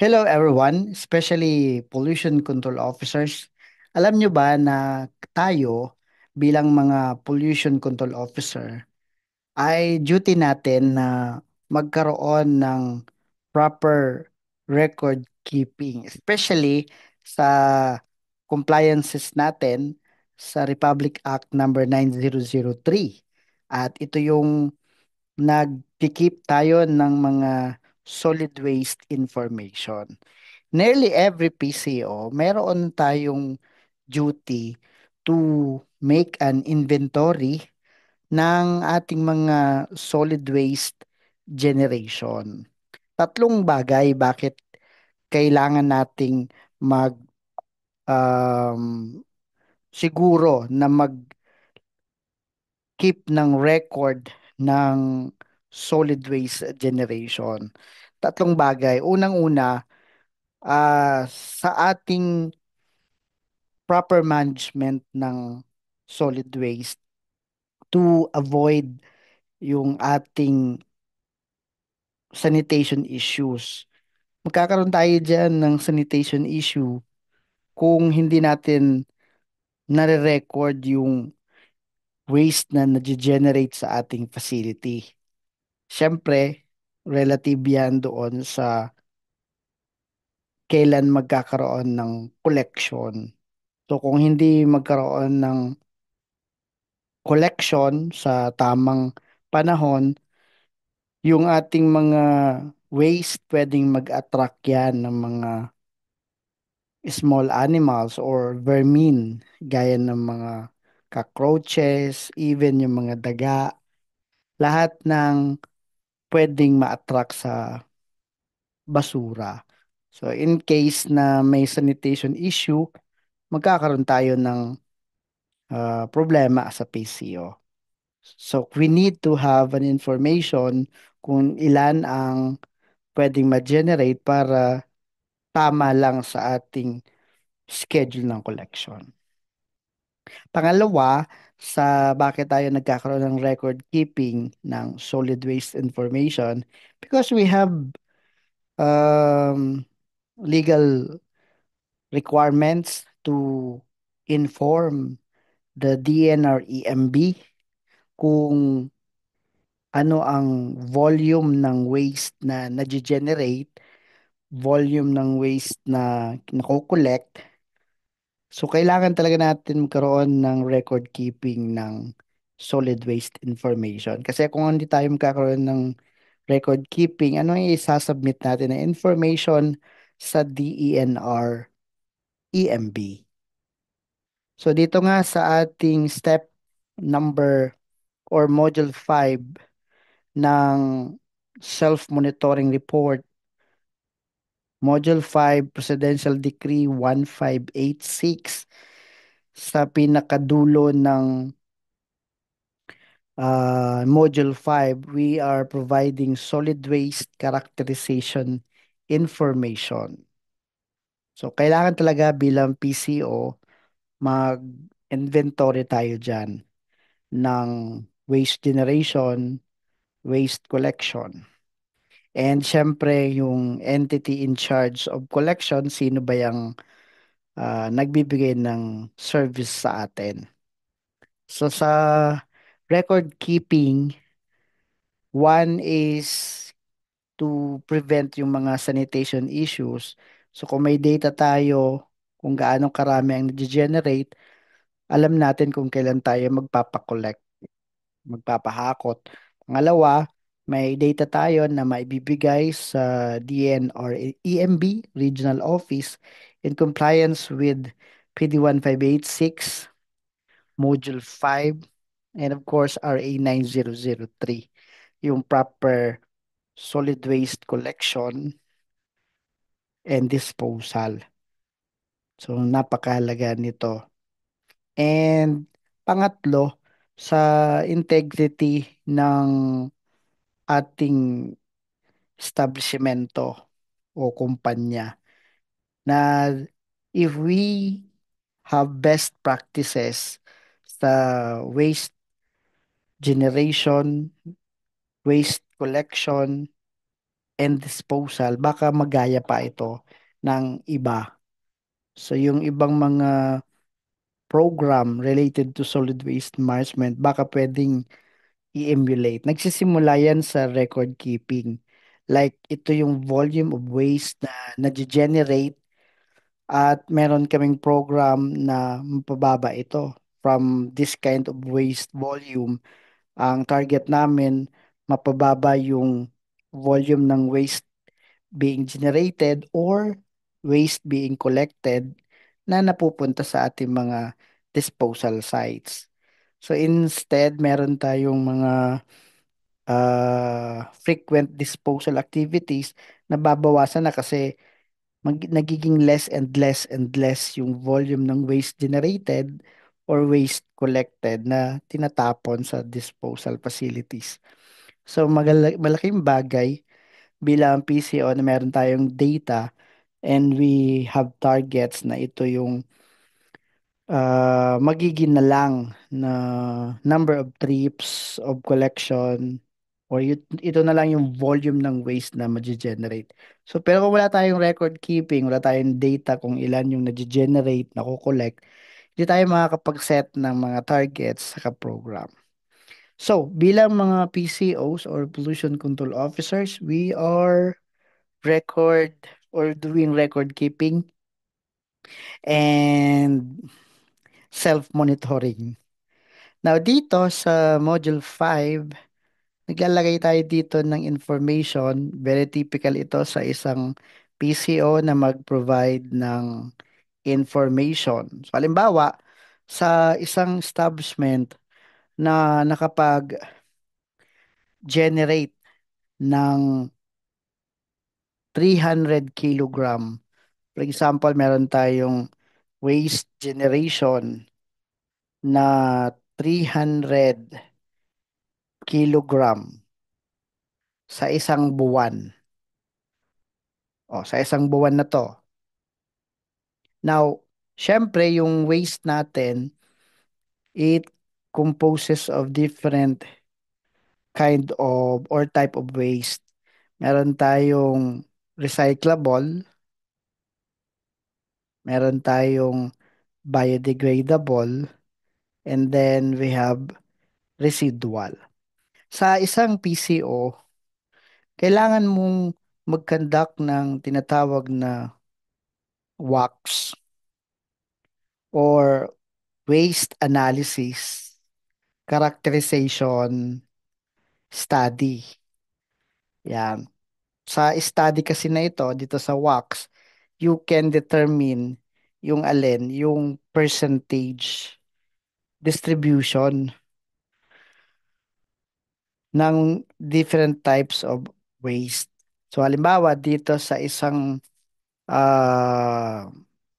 Hello everyone, especially pollution control officers. Alam nyo ba na tayo bilang mga pollution control officer ay duty natin na magkaroon ng proper record keeping, especially sa compliances natin sa Republic Act number 9003. At ito yung nag-keep tayo ng mga solid waste information. Nearly every PCO, meron tayong duty to make an inventory ng ating mga solid waste generation. Tatlong bagay bakit kailangan nating mag siguro na mag-keep ng record ng solid waste generation. Tatlong bagay. Unang-una, sa ating proper management ng solid waste to avoid yung ating sanitation issues. Magkakaroon tayo dyan ng sanitation issue kung hindi natin nare-record yung waste na nage-generate sa ating facility. Siyempre, relative yan doon sa kailan magkakaroon ng collection. So kung hindi magkaroon ng collection sa tamang panahon, yung ating mga waste pwedeng mag-attract yan ng mga small animals or vermin gaya ng mga cockroaches, even yung mga daga, lahat ng pwedeng ma-attract sa basura. So in case na may sanitation issue, magkakaroon tayo ng problema sa PCO. So we need to have an information kung ilan ang pwedeng ma-generate para tama lang sa ating schedule ng collection. Pangalawa, sa bakit tayo nagkakaroon ng record keeping ng solid waste information, because we have legal requirements to inform the DNR EMB kung ano ang volume ng waste na nage-generate, volume ng waste na nako-collect. So, kailangan talaga natin magkaroon ng record keeping ng solid waste information. Kasi kung hindi tayo magkakaroon ng record keeping, ano yung isasubmit natin na information sa DENR EMB. So, dito nga sa ating step number or module 5 ng self-monitoring report, module 5, Presidential Decree 1586, sa pinakadulo ng Module 5, we are providing solid waste characterization information. So, kailangan talaga bilang PCO, mag-inventory tayo dyan ng waste generation, waste collection. And syempre, yung entity in charge of collection, sino ba yung nagbibigay ng service sa atin. So, sa record keeping, one is to prevent yung mga sanitation issues. So kung may data tayo kung gaano karami ang nag-generate, alam natin kung kailan tayo magpapakolect, magpapahakot. Pangalawa, may data tayo na maibibigay sa DNR EMB Regional Office in compliance with PD 1586, Module 5, and of course RA 9003, yung proper solid waste collection and disposal. So, napakahalaga nito. And pangatlo, sa integrity ng ating establishmento o kumpanya na if we have best practices sa waste generation, waste collection, and disposal, baka magaya pa ito ng iba. So yung ibang mga program related to solid waste management, baka pwedeng i-emulate. Nagsisimula yan sa record keeping. Like ito yung volume of waste na nag-generate at meron kaming program na mapababa ito from this kind of waste volume. Ang target namin, mapababa yung volume ng waste being generated or waste being collected na napupunta sa ating mga disposal sites. So instead, meron tayong mga frequent disposal activities na babawasan na kasi nagiging less and less and less yung volume ng waste generated or waste collected na tinatapon sa disposal facilities. So malaking bagay bilang PCO na meron tayong data and we have targets na ito yung magiging na lang na number of trips of collection or ito na lang yung volume ng waste na ma-generate. So pero kung wala tayong record keeping, wala tayong data kung ilan yung na-generate, na-collect, hindi tayo makakapag-set ng mga targets sa program. So, bilang mga PCOs or Pollution Control Officers, we are record or doing record keeping and self-monitoring. Now, dito sa Module 5, naglalagay tayo dito ng information. Very typical ito sa isang PCO na mag-provide ng information. So, halimbawa, sa isang establishment na nakapag-generate ng 300 kilogram. For example, meron tayong waste generation na 300 kilogram sa isang buwan. O, sa isang buwan na to. Now, syempre, yung waste natin, it composes of different kind of or type of waste. Meron tayong recyclable, meron tayong biodegradable, and then we have residual. Sa isang PCO, kailangan mong mag-conduct ng tinatawag na WACS or waste analysis, characterization, study. Yan. Sa study kasi na ito, dito sa WACS, you can determine yung alin, yung percentage distribution ng different types of waste. So halimbawa dito sa isang ah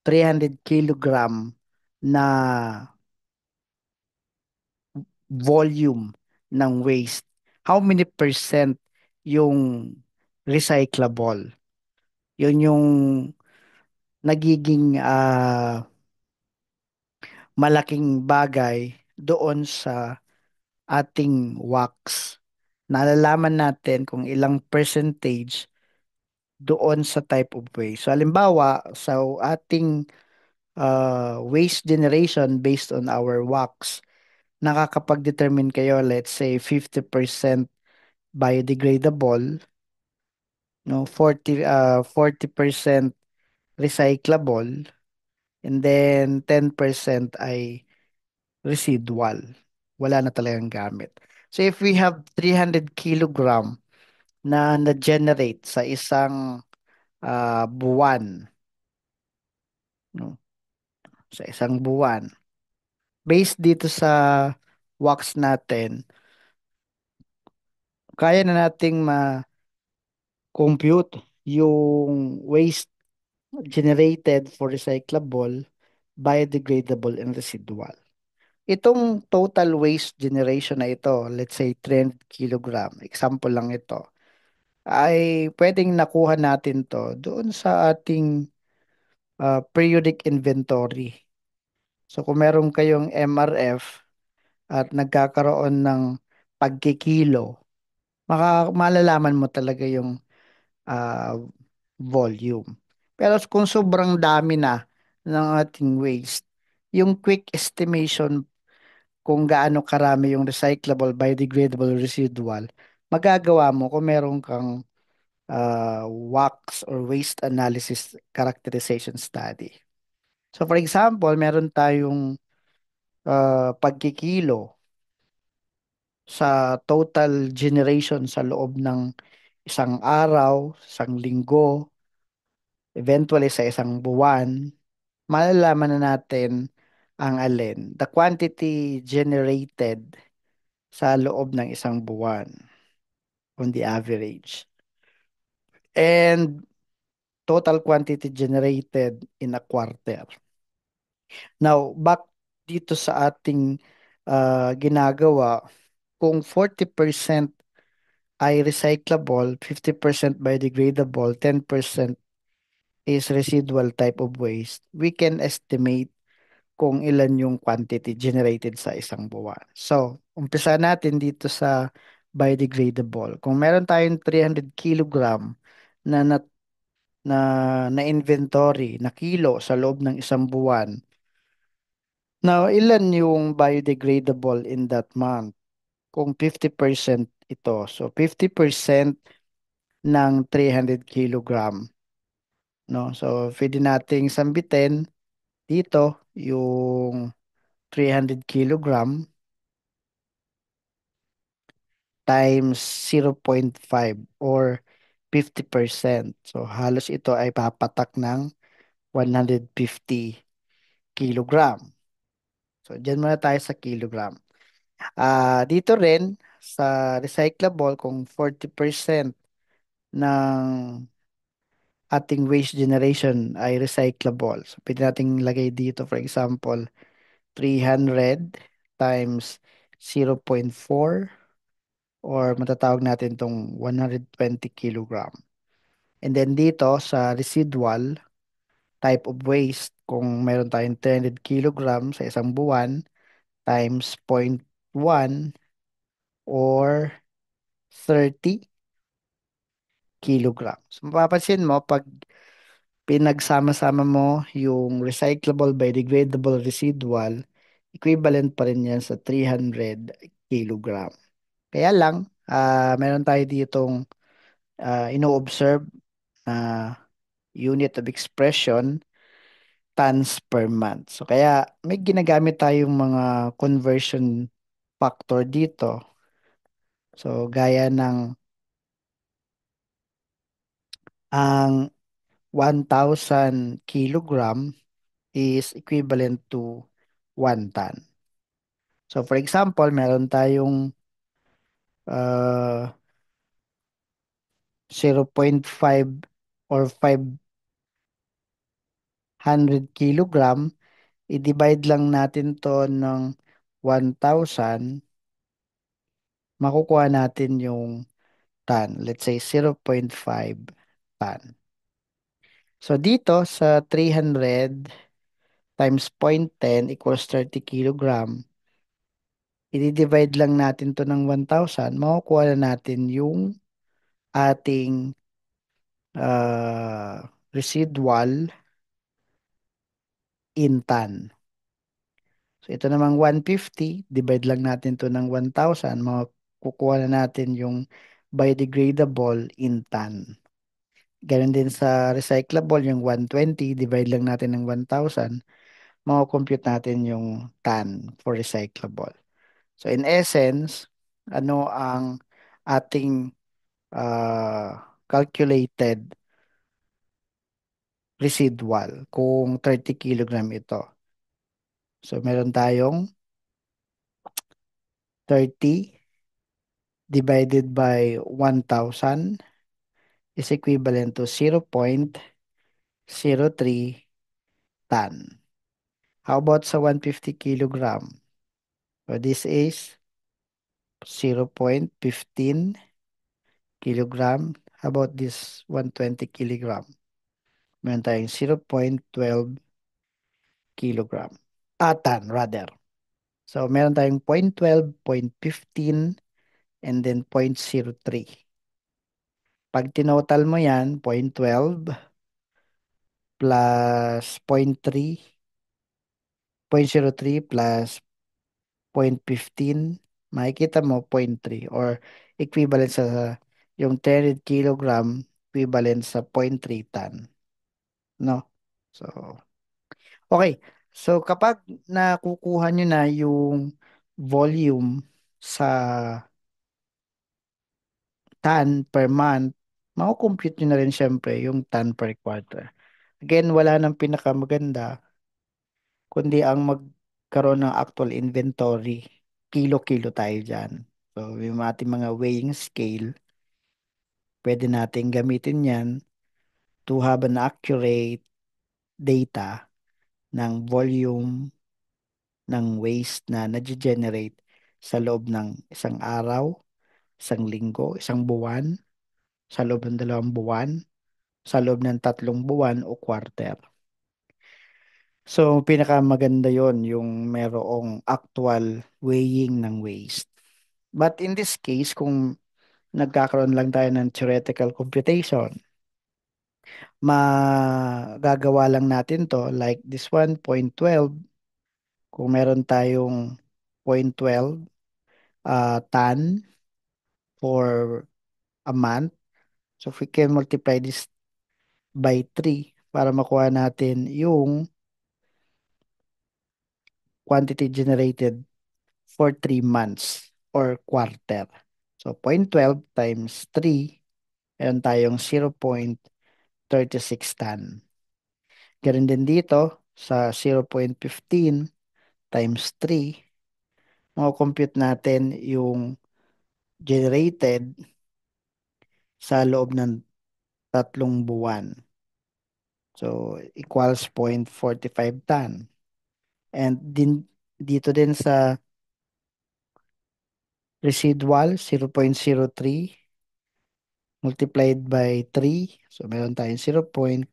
300 kilogram na volume ng waste, how many percent yung recyclable? Yun yung nagiging malaking bagay doon sa ating wax. Nalalaman natin kung ilang percentage doon sa type of waste. So, halimbawa, sa ating waste generation based on our wax, nakakapag-determine kayo, let's say, 50% biodegradable, no, 40% recyclable, and then 10% ay residual. Wala na talagang gamit. So, if we have 300 kilogram na na-generate sa isang buwan, no? Sa isang buwan. Based dito sa wax natin, kaya na nating ma-compute yung waste generated for recyclable, biodegradable, and residual. Itong total waste generation na ito, let's say 300 kilogram, example lang ito, ay pwedeng nakuha natin to doon sa ating periodic inventory. So kung meron kayong MRF at nagkakaroon ng pagkikilo, malalaman mo talaga yung ah, volume. Pero kung sobrang dami na ng ating waste, yung quick estimation kung gaano karami yung recyclable, biodegradable residual, magagawa mo kung meron kang wax or waste analysis characterization study. So for example, meron tayong pagkikilo sa total generation sa loob ng isang araw, isang linggo, eventually sa isang buwan, malalaman na natin ang alin, the quantity generated sa loob ng isang buwan on the average. And total quantity generated in a quarter. Now, back dito sa ating ginagawa, kung 40% ay recyclable, 50% biodegradable, 10% is residual type of waste, we can estimate kung ilan yung quantity generated sa isang buwan. So, umpisa natin dito sa biodegradable. Kung meron tayong 300 kilogram na na na inventory na kilo sa loob ng isang buwan. Now, ilan yung biodegradable in that month? Kung 50% ito. So, 50% ng 300 kilogram. No? So, pwede nating sambitin dito yung 300 kilogram times 0.5 or 50%. So, halos ito ay papatak ng 150 kilogram. So, dyan muna tayo sa kilogram. Dito rin, sa recyclable, kung 40% ng ating waste generation ay recyclable. So, pwede nating lagay dito, for example, 300 times 0.4 or matatawag natin itong 120 kilogram. And then dito sa residual type of waste, kung meron tayong 300 kilogram sa isang buwan times 0.1 or 30 kilograms. Mapapansin mo, pag pinagsama-sama mo yung recyclable, biodegradable, residual, equivalent pa rin yan sa 300 kilogram. Kaya lang, meron tayo ditong ino-observe na unit of expression, tons per month. So kaya may ginagamit tayong mga conversion factor dito. So gaya ng ang 1,000 kilogram is equivalent to 1 ton. So for example, meron tayong uh, 0.5 or 500 kilogram, i-divide lang natin to ng 1,000, makukuha natin yung ton. Let's say 0.5 ton. So dito sa 300 times 0.10 equals 30 kilogram, i-divide lang natin to ng 1,000, makukuha na natin yung ating residual in ton. So ito namang 150, divide lang natin to ng 1,000, makukuha na natin yung biodegradable in ton. Ganun din sa recyclable, yung 120, divide lang natin ng 1,000, makakompute natin yung ton for recyclable. So in essence, ano ang ating calculated residual kung 30 kilogram ito? So meron tayong 30 divided by 1,000 is equivalent to 0.03 ton. How about sa 150 kilogram? So this is 0.15 kilogram. How about this 120 kilogram? Meron tayong 0.12 kilogram. Ton rather. So meron tayong 0.12, 0.15, and then 0.03. Pag tinotal mo yan, 0.12 plus 0.3, 0.03 plus 0.15, makikita mo 0.3 or equivalent sa yung 300 kilogram equivalent sa 0.3 ton, no? So, okay. So, kapag nakukuha nyo na yung volume sa ton per month, makukompute nyo na rin syempre yung ton per quarter. Again, wala nang pinakamaganda kundi ang magkaroon ng actual inventory. Kilo-kilo tayo dyan. So, yung ating mga weighing scale, pwede natin gamitin yan to have an accurate data ng volume ng waste na nage-generate sa loob ng isang araw, isang linggo, isang buwan, sa loob ng 2 buwan, sa loob ng 3 buwan o quarter. So, pinakamaganda yon yung merong actual weighing ng waste. But in this case, kung nagkakaroon lang tayo ng theoretical computation, magagawa lang natin to like this one, 0.12. Kung meron tayong 0.12 ton for a month, so if we can multiply this by 3 para makuha natin yung quantity generated for 3 months or quarter. So 0.12 times 3, meron tayong 0.36 ton. Ganun din dito sa 0.15 times 3, mako-compute natin yung generated sa loob ng 3 buwan. So, equals 0.45 ton. And dito din sa residual, 0.03 multiplied by 3. So, meron tayong 0.09.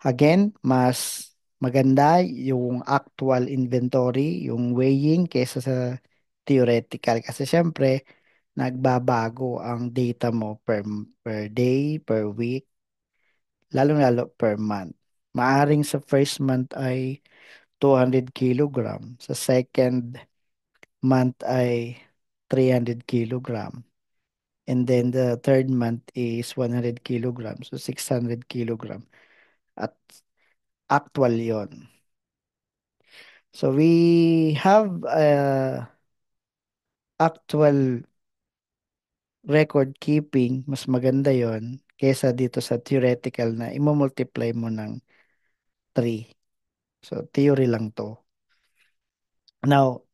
Again, mas maganda yung actual inventory, yung weighing kaysa sa theoretical. Kasi syempre, nagbabago ang data mo per day, per week, lalong-lalo per month. Maaring sa first month ay 200 kilogram, sa second month ay 300 kilogram, and then the third month is 100 kilogram, so 600 kilogram. At actual yon. So we have actual record keeping, mas maganda yon kaysa dito sa theoretical na imomultiply mo ng 3. So theory lang to. Now,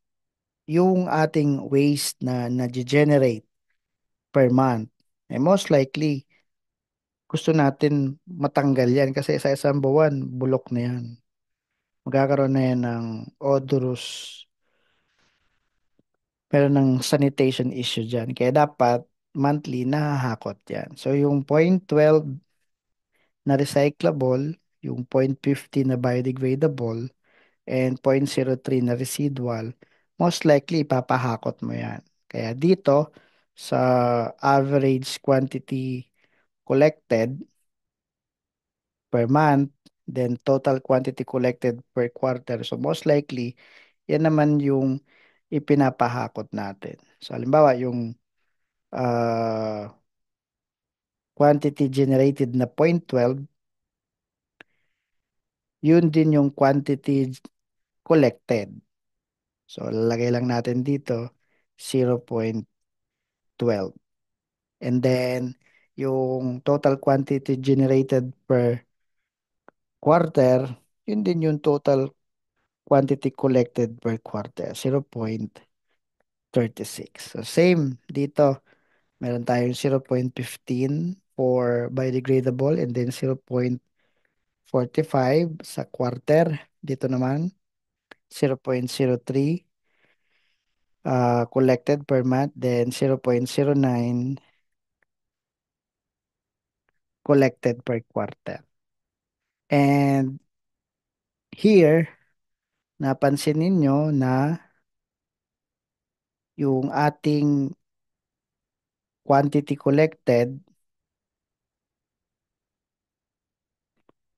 yung ating waste na na-generate per month, most likely gusto natin matanggal yan kasi sa isang buwan, bulok na yan. Magkakaroon na yan ng odorous, pero ng sanitation issue dyan. Kaya dapat monthly nahahakot yan. So yung 0.12 na recyclable, yung 0.50 na biodegradable, and 0.03 na residual, most likely ipapahakot mo yan. Kaya dito, sa average quantity collected per month, then total quantity collected per quarter. So most likely, yan naman yung ipinapahakot natin. So halimbawa, yung uh, quantity generated na 0.12, yun din yung quantity collected. So lalagay lang natin dito 0.12. And then yung total quantity generated per quarter, yun din yung total quantity collected per quarter, 0.36. So same dito, meron tayong 0.15 for biodegradable and then 0.45 sa quarter. Dito naman, 0.03 collected per month, then 0.09 collected per quarter. And here, napansin ninyo na yung ating quantity collected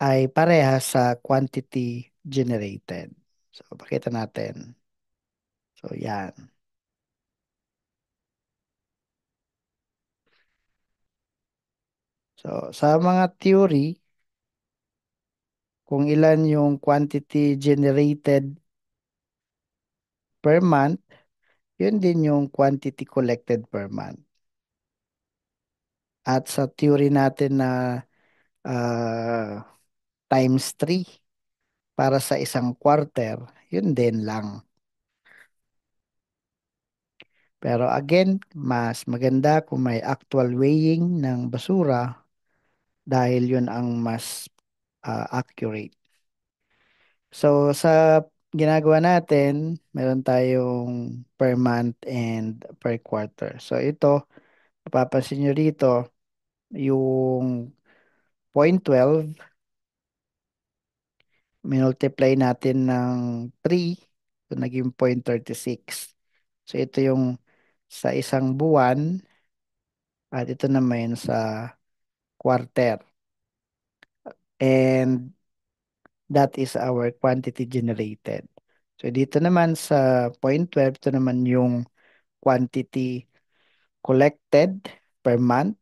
ay parehas sa quantity generated. So, pakita natin. So, yan. So, sa mga theory, kung ilan yung quantity generated per month, yun din yung quantity collected per month. At sa theory natin na times 3 para sa isang quarter, yun din lang. Pero again, mas maganda kung may actual weighing ng basura dahil yun ang mas accurate. So sa ginagawa natin, meron tayong per month and per quarter. So ito, mapapansin nyo rito, yung 0.12, minultiply natin ng 3, so naging 0.36. So ito yung sa isang buwan at ito naman sa quarter. And that is our quantity generated. So dito naman sa 0.12, ito naman yung quantity collected per month.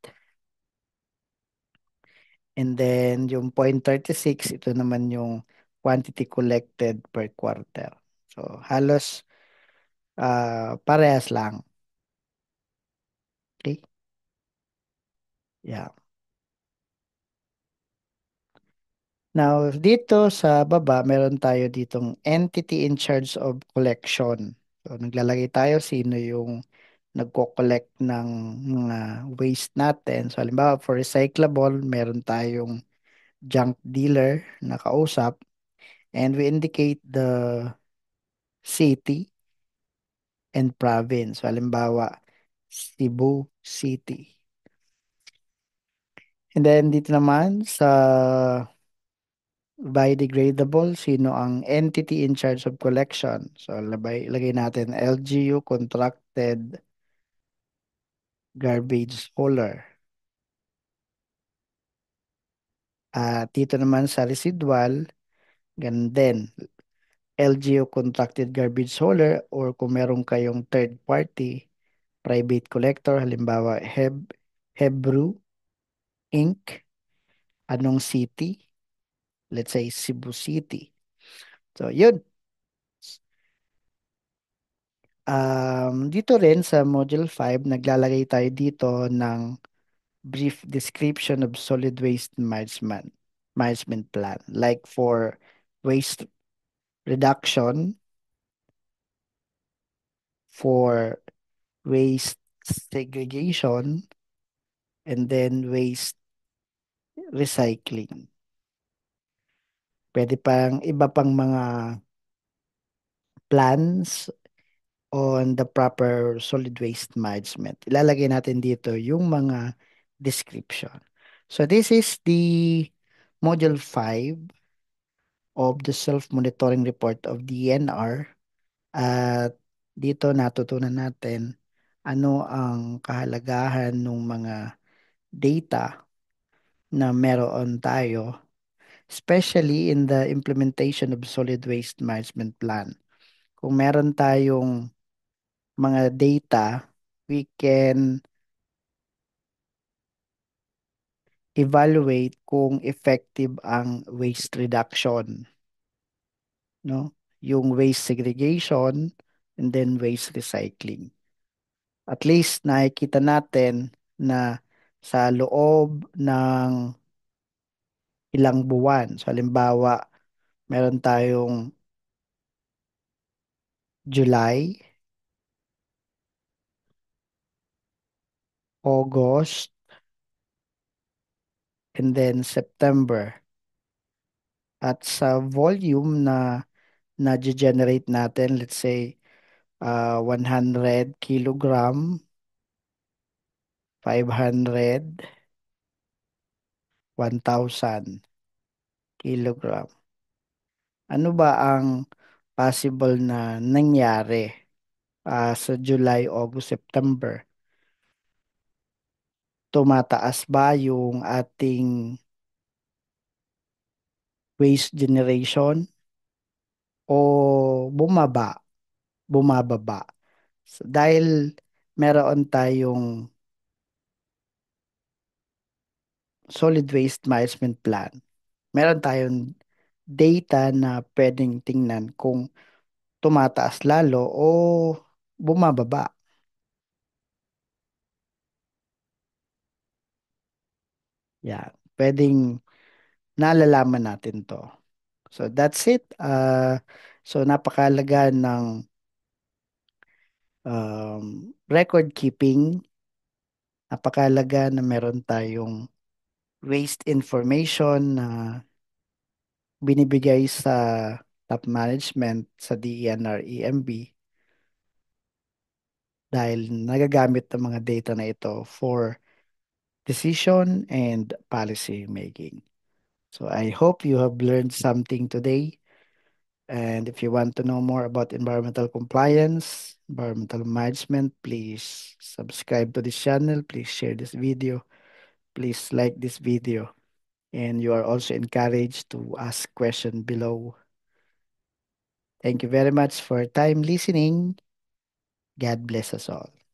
And then yung 0.36, ito naman yung quantity collected per quarter. So halos parehas lang. Okay? Yeah. Now, dito sa baba, meron tayo ditong entity in charge of collection. So, naglalagay tayo sino yung nagko-collect ng mga waste natin. So, halimbawa, for recyclable, meron tayong junk dealer na kausap and we indicate the city and province. So, halimbawa, Cebu City. And then, dito naman sa biodegradable, sino ang entity in charge of collection? So, lagay natin LGU, Contracted Garbage Hauler. At dito naman sa residual, ganun din. LGU Contracted Garbage Hauler or kung meron kayong third party, private collector, halimbawa Hebrew Inc., anong city? Let's say Cebu City. So, yun. Dito rin sa Module 5, naglalagay tayo dito ng brief description of solid waste management plan. Like for waste reduction, for waste segregation, and then waste recycling. Pwede pang iba pang mga plans on the proper solid waste management. Ilalagay natin dito yung mga description. So this is the Module 5 of the Self-Monitoring Report of DNR. At dito natutunan natin ano ang kahalagahan ng mga data na meron tayo, especially in the implementation of solid waste management plan. Kung meron tayong mga data, we can evaluate kung effective ang waste reduction, no? Yung waste segregation and then waste recycling. At least nakikita natin na sa loob ng ilang buwan. So, halimbawa, meron tayong July, August, and then September. At sa volume na na-generate natin, let's say 100 kilogram, 500, 1,000 kilogram. Ano ba ang possible na nangyari sa July, August, September? tumataas ba yung ating waste generation o bumababa. So, dahil meron tayong solid waste management plan, meron tayong data na pwedeng tingnan kung tumataas lalo o bumababa. Yan. Pwedeng nalalaman natin to. So that's it. So napakalaga ng record keeping. Napakalaga na meron tayong waste information na binibigay sa top management sa DENR EMB dahil nagagamit ng mga data na ito for decision and policy making. So I hope you have learned something today. And if you want to know more about environmental compliance, environmental management, please subscribe to this channel. Please share this video. Please like this video. And you are also encouraged to ask questions below. Thank you very much for time listening. God bless us all.